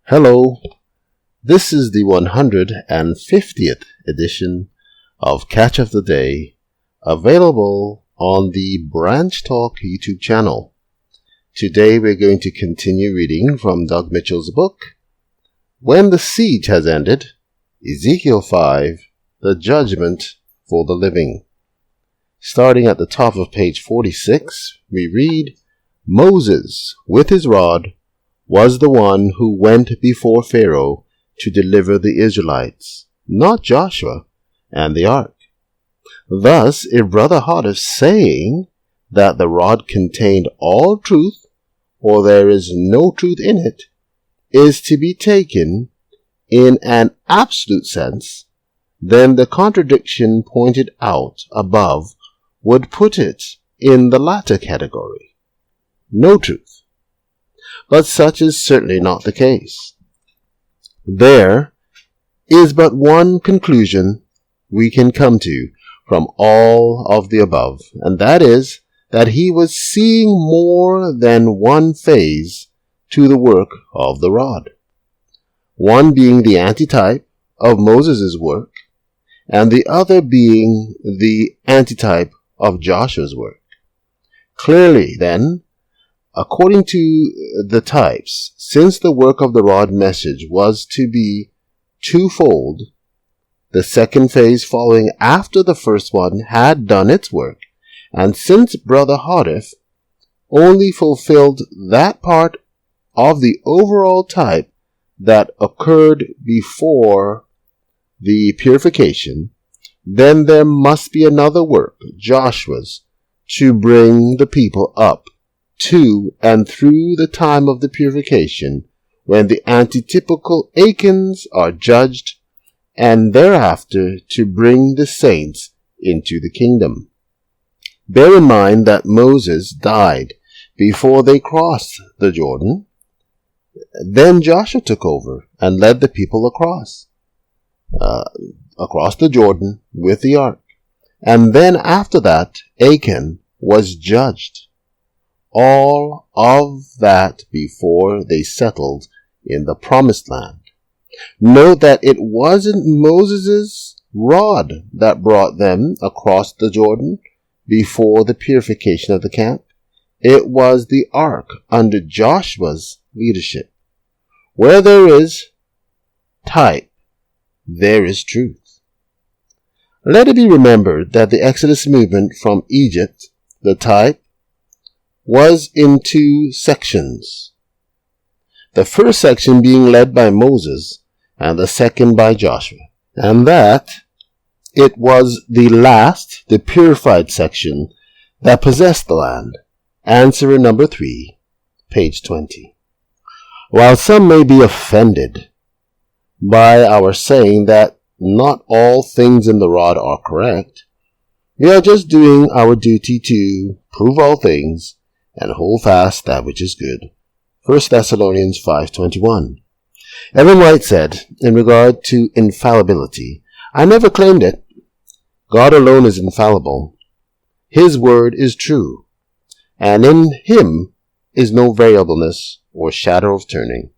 Hello, this is the 150th edition of Catch of the Day, available on the Branch Talk YouTube channel. Today we're going to continue reading from Doug Mitchell's book, When the Siege Has Ended, EZ5, The Judgement for the Living. Starting at the top of page 46, we read, Moses, with his rod, was the one who went before Pharaoh to deliver the Israelites, not Joshua and the ark. Thus, if Brother Hoddis saying that the rod contained all truth, or there is no truth in it, is to be taken in an absolute sense, then the contradiction pointed out above would put it in the latter category. No truth. But such is certainly not the case. There is but one conclusion we can come to from all of the above, and that is that he was seeing more than one phase to the work of the rod. One being the antitype of Moses' work, and the other being the antitype of Joshua's work. Clearly, then, according to the types, since the work of the rod message was to be twofold, the second phase following after the first one had done its work, and since Brother Hoddis only fulfilled that part of the overall type that occurred before the purification, then there must be another work, Joshua's, to bring the people up to and through the time of the purification, when the antitypical Achans are judged, and thereafter to bring the saints into the kingdom. Bear in mind that Moses died before they crossed the Jordan. Then Joshua took over and led the people across the Jordan with the ark. And then after that, Achan was judged. All of that before they settled in the promised land. Note that it wasn't Moses' rod that brought them across the Jordan before the purification of the camp. It was the ark under Joshua's leadership. Where there is type, there is truth. Let it be remembered that the Exodus movement from Egypt, the type, was in two sections. The first section being led by Moses and the second by Joshua. And that it was the last, the purified section that possessed the land. Answer number 3, page 20. While some may be offended by our saying that not all things in the rod are correct, we are just doing our duty to prove all things and hold fast that which is good. 1 Thessalonians 5:21. Ellen White said, in regard to infallibility, I never claimed it. God alone is infallible. His word is true, and in him is no variableness or shadow of turning.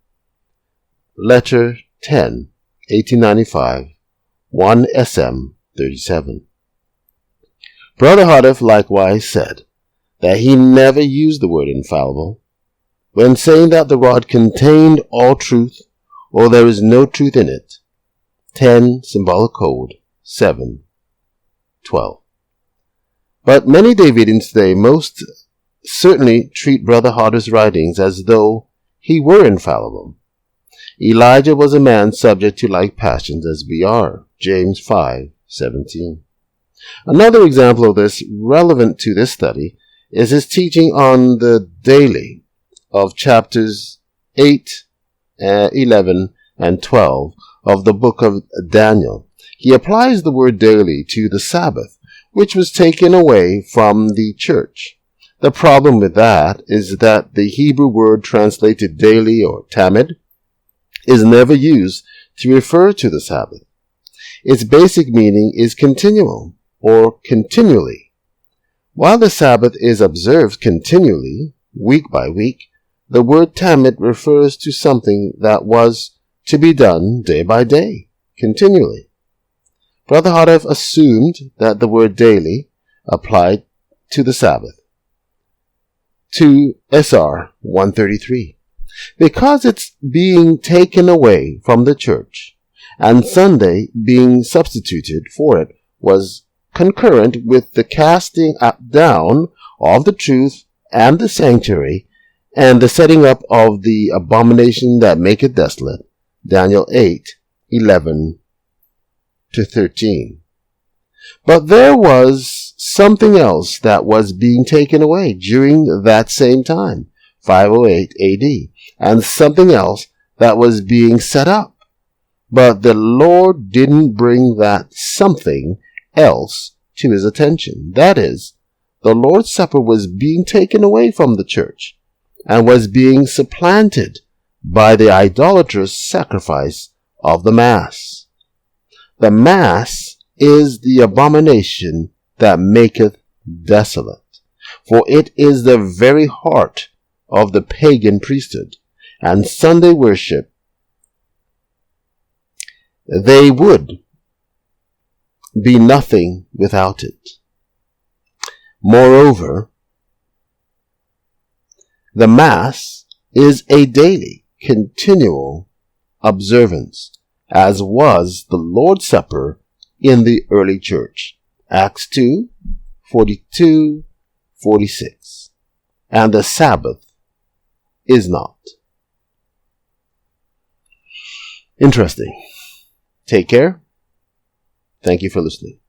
Letter 10, 1895, 1 SM 37. Brother Hoddis likewise said that he never used the word infallible when saying that the rod contained all truth, or there is no truth in it. 10 Symbolic Code 7:12. But many Davidians today most certainly treat Brother Hoddis' writings as though he were infallible. Elijah was a man subject to like passions as we are. James 5:17. Another example of this, relevant to this study, is his teaching on the daily of chapters 8, 11, and 12 of the book of Daniel. He applies the word daily to the Sabbath, which was taken away from the church. The problem with that is that the Hebrew word translated daily or tamid is never used to refer to the Sabbath. Its basic meaning is continual or continually. While the Sabbath is observed continually, week by week, the word tamid refers to something that was to be done day by day, continually. Brother Hardif assumed that the word daily applied to the Sabbath, to SR 133, because it's being taken away from the church, and Sunday being substituted for it was concurrent with the casting down of the truth and the sanctuary, and the setting up of the abomination that maketh desolate, Daniel 8:11-13. But there was something else that was being taken away during that same time, 508 AD, and something else that was being set up. But the Lord didn't bring that something else to his attention. That is, the Lord's Supper was being taken away from the church and was being supplanted by the idolatrous sacrifice of the Mass. The Mass is the abomination that maketh desolate, for it is the very heart of the pagan priesthood, and Sunday worship. They would be nothing without it. Moreover, the Mass is a daily, continual observance, as was the Lord's Supper in the early church, Acts 2:42-46, and the Sabbath is not. Interesting. Take care. Thank you for listening.